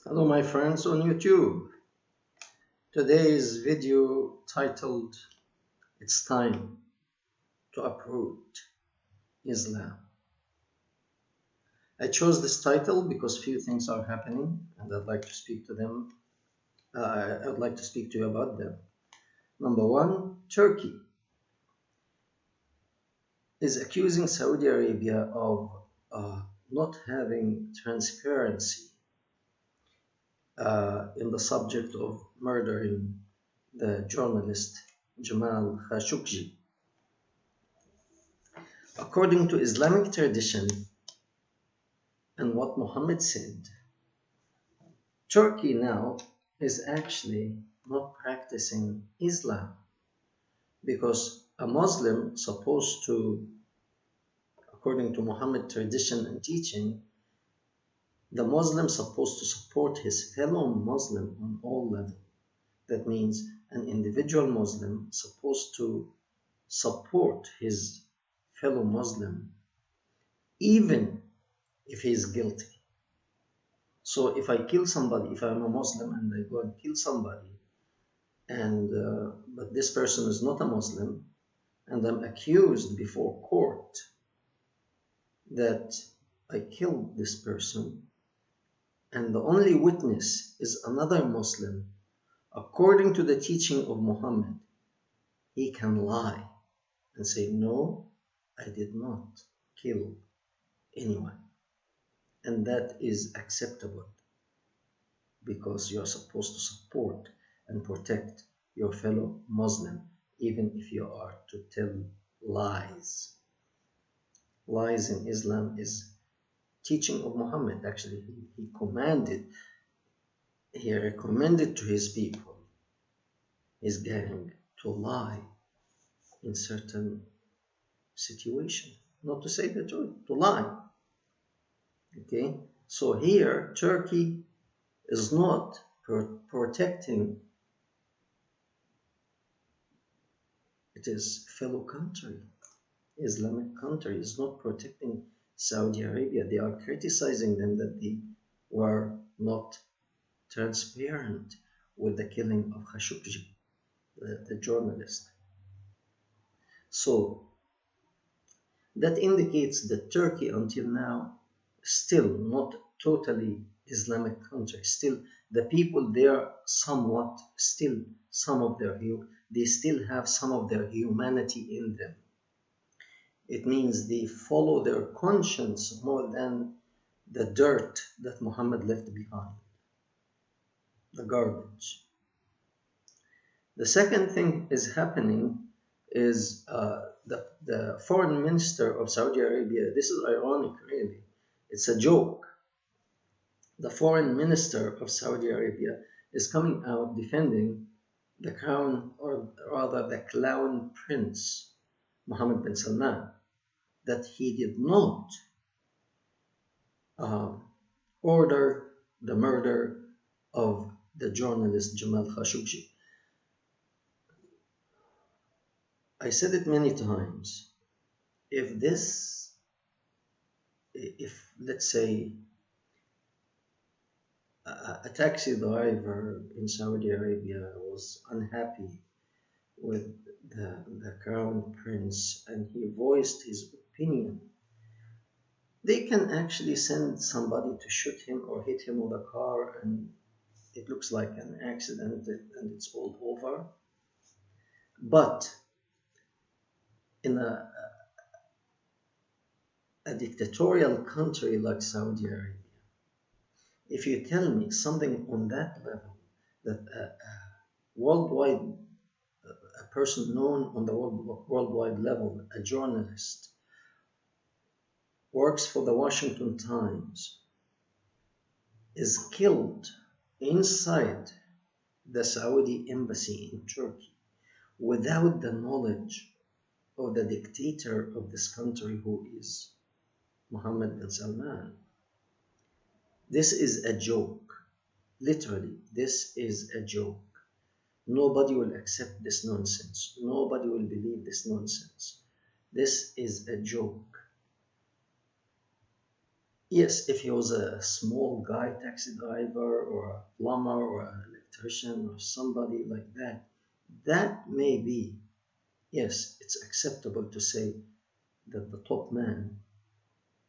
Hello my friends on YouTube. Today's video titled It's Time to Uproot Islam. I chose this title because few things are happening and I'd like to speak to them. I'd like to speak to you about them. Number one, Turkey is accusing Saudi Arabia of not having transparency in the subject of murdering the journalist Jamal Khashoggi. According to Islamic tradition and what Muhammad said, Turkey now is actually not practicing Islam, because a Muslim supposed to, according to Muhammad tradition and teaching, the Muslim supposed to support his fellow Muslim on all levels. That means an individual Muslim supposed to support his fellow Muslim even if he is guilty. So if I kill somebody, if I'm a Muslim and I go and kill somebody, and but this person is not a Muslim, and I'm accused before court that I killed this person, and the only witness is another Muslim, according to the teaching of Muhammad, he can lie and say, no, I did not kill anyone. And that is acceptable because you're supposed to support and protect your fellow Muslim, even if you are to tell lies. Lies in Islam is teaching of Muhammad. Actually, he recommended to his people, his gang, to lie in certain situation, not to say the truth, to lie. Okay, so here Turkey is not protecting its fellow country. Islamic country is not protecting Saudi Arabia. They are criticizing them that they were not transparent with the killing of Khashoggi, the journalist. So that indicates that Turkey until now still not totally Islamic country. Still the people there somewhat still they still have some of their humanity in them. It means they follow their conscience more than the dirt that Muhammad left behind, the garbage. The second thing is happening is the foreign minister of Saudi Arabia. This is ironic, really. It's a joke. The foreign minister of Saudi Arabia is coming out defending the crown, or rather the clown prince, Mohammed bin Salman, that he did not order the murder of the journalist Jamal Khashoggi. I said it many times. If let's say a taxi driver in Saudi Arabia was unhappy with the crown prince and he voiced his opinion, they can actually send somebody to shoot him or hit him with a car, and it looks like an accident and it's all over. But in a dictatorial country like Saudi Arabia, if you tell me something on that level, that a person known on the worldwide level, a journalist, works for the Washington Times, is killed inside the Saudi embassy in Turkey without the knowledge of the dictator of this country, who is Mohammed bin Salman. This is a joke. Literally, this is a joke. Nobody will accept this nonsense. Nobody will believe this nonsense. This is a joke. Yes, if he was a small guy, taxi driver, or a plumber, or an electrician, or somebody like that, that may be, yes, it's acceptable to say that the top man,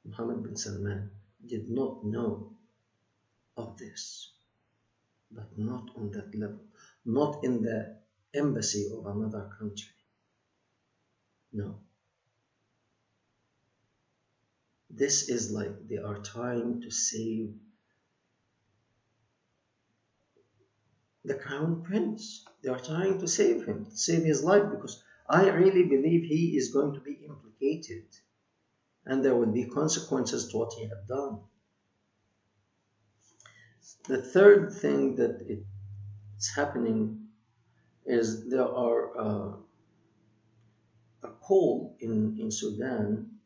Mohammed bin Salman, did not know of this, but not on that level, not in the embassy of another country. No. This is like they are trying to save the crown prince. They are trying to save him, save his life, because I really believe he is going to be implicated and there will be consequences to what he had done. The third thing that it's happening is there are a call in Sudan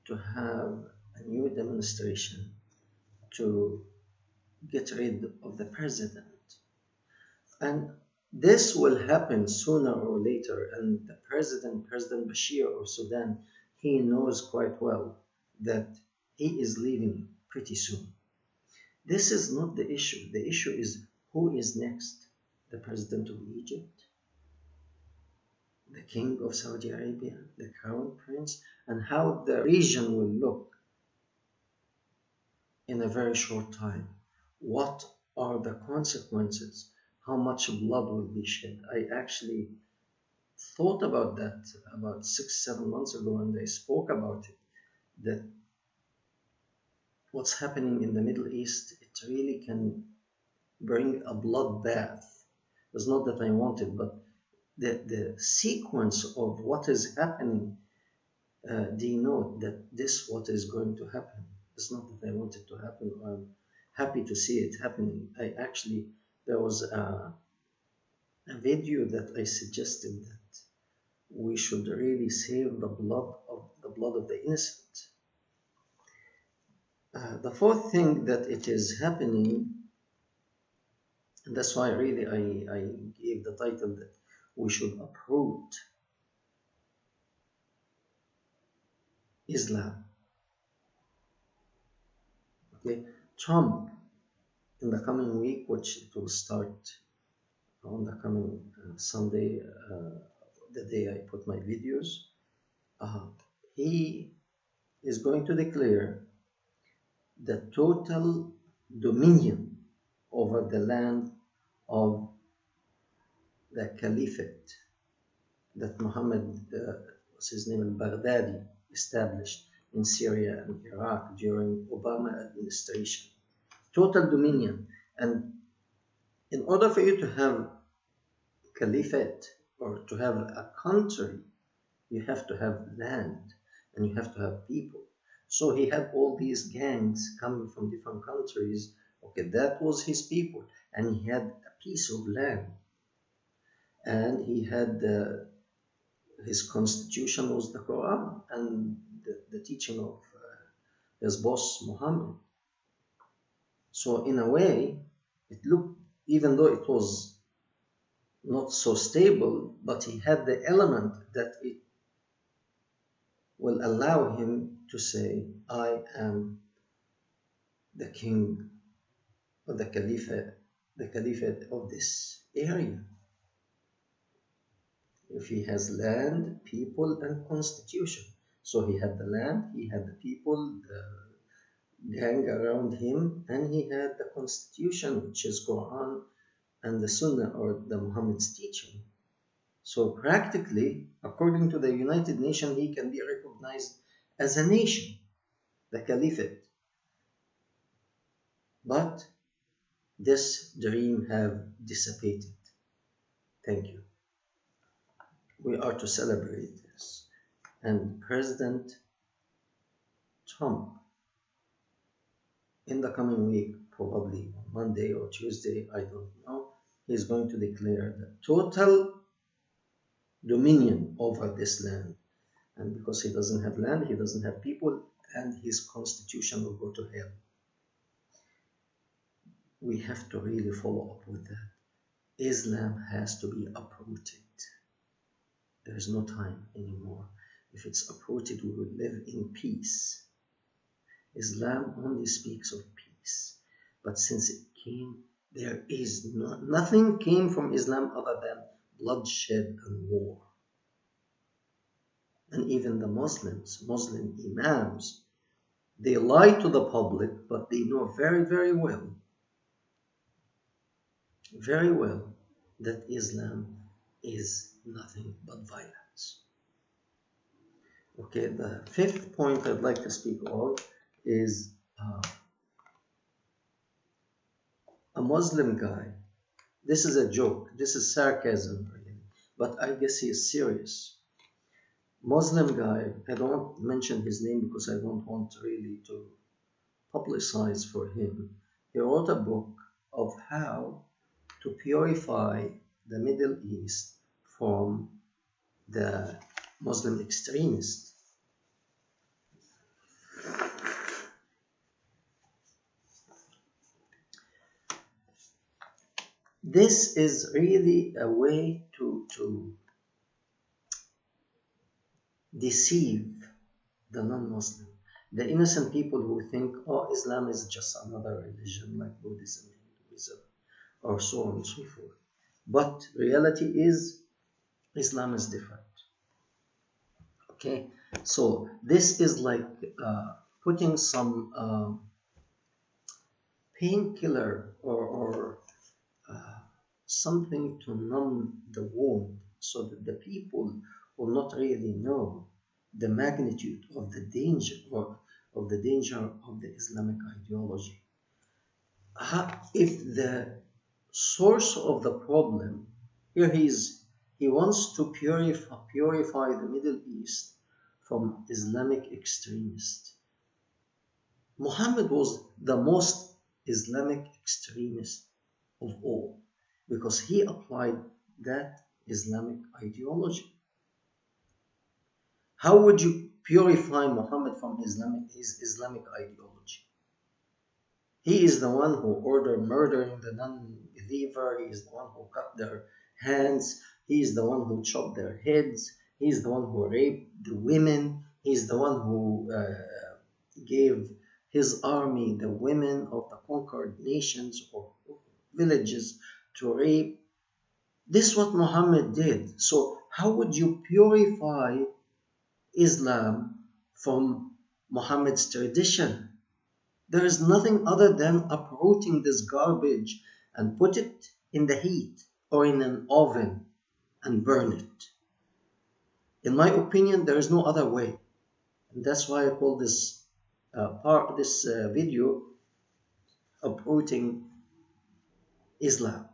to have a new demonstration to get rid of the president. And this will happen sooner or later. And the President Bashir of Sudan, he knows quite well that he is leaving pretty soon. This is not the issue. The issue is who is next? The President of Egypt, the King of Saudi Arabia, the Crown Prince, and how the region will look in a very short time. What are the consequences? How much blood will be shed? I actually thought about that about 6-7 months ago, and I spoke about it, that what's happening in the Middle East, it really can bring a bloodbath. It's not that I want it, but the sequence of what is happening denote that this what is going to happen. It's not that I want it to happen. I'm happy to see it happening. There was a video that I suggested that we should really save the blood of the innocent. The fourth thing that it is happening, and that's why really I gave the title that we should uproot Islam. Okay, Trump in the coming week, which it will start on the coming Sunday, the day I put my videos, he is going to declare the total dominion over the land of the Caliphate that Muhammad, what's his name, al-Baghdadi, established in Syria and Iraq during Obama administration. Total dominion. And in order for you to have Caliphate or to have a country, you have to have land and you have to have people. So he had all these gangs coming from different countries. Okay, that was his people. And he had a piece of land. And he had his constitution was the Quran and the teaching of his boss Muhammad. So in a way, it looked, even though it was not so stable, but he had the element that it will allow him to say, I am the king or the caliphate of this area. If he has land, people, and constitution. So he had the land, he had the people, the gang around him, and he had the constitution, which is Quran and the Sunnah or the Muhammad's teaching. So practically, according to the United Nations, he can be recognized as a nation, the caliphate. But this dream have dissipated. Thank you. We are to celebrate this. And President Trump, in the coming week, probably on Monday or Tuesday, I don't know, he's going to declare the total dominion over this land. And because he doesn't have land, he doesn't have people, and his constitution will go to hell. We have to really follow up with that. Islam has to be uprooted. There is no time anymore. If it's uprooted, we will live in peace. Islam only speaks of peace. But since it came, there is nothing came from Islam other than bloodshed and war. And even the Muslim imams, they lie to the public, but they know very, very well, that Islam is nothing but violence. Okay, the fifth point I'd like to speak of is a Muslim guy. This is a joke, this is sarcasm, really, but I guess he is serious. Muslim guy, I don't mention his name because I don't want really to publicize for him. He wrote a book of how to purify the Middle East from the Muslim extremists. This is really a way to deceive the non-Muslim, the innocent people who think, oh, Islam is just another religion like Buddhism, Hinduism, or so on and so forth. But reality is, Islam is different. Okay, so this is like putting some painkiller or something to numb the wound, so that the people will not really know the magnitude of the danger of the Islamic ideology. If the source of the problem here, he wants to purify the Middle East from Islamic extremists. Muhammad was the most Islamic extremist of all, because he applied that Islamic ideology. How would you purify Muhammad from his Islamic ideology? He is the one who ordered murdering the non-believer. He is the one who cut their hands. He is the one who chopped their heads. He is the one who raped the women. He is the one who gave his army the women of the conquered nations or villages to rape. This is what Muhammad did. So how would you purify Islam from Muhammad's tradition? There is nothing other than uprooting this garbage and put it in the heat or in an oven and burn it. In my opinion, there is no other way. And that's why I call this video Uprooting Islam.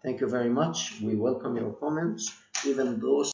Thank you very much. We welcome your comments, even those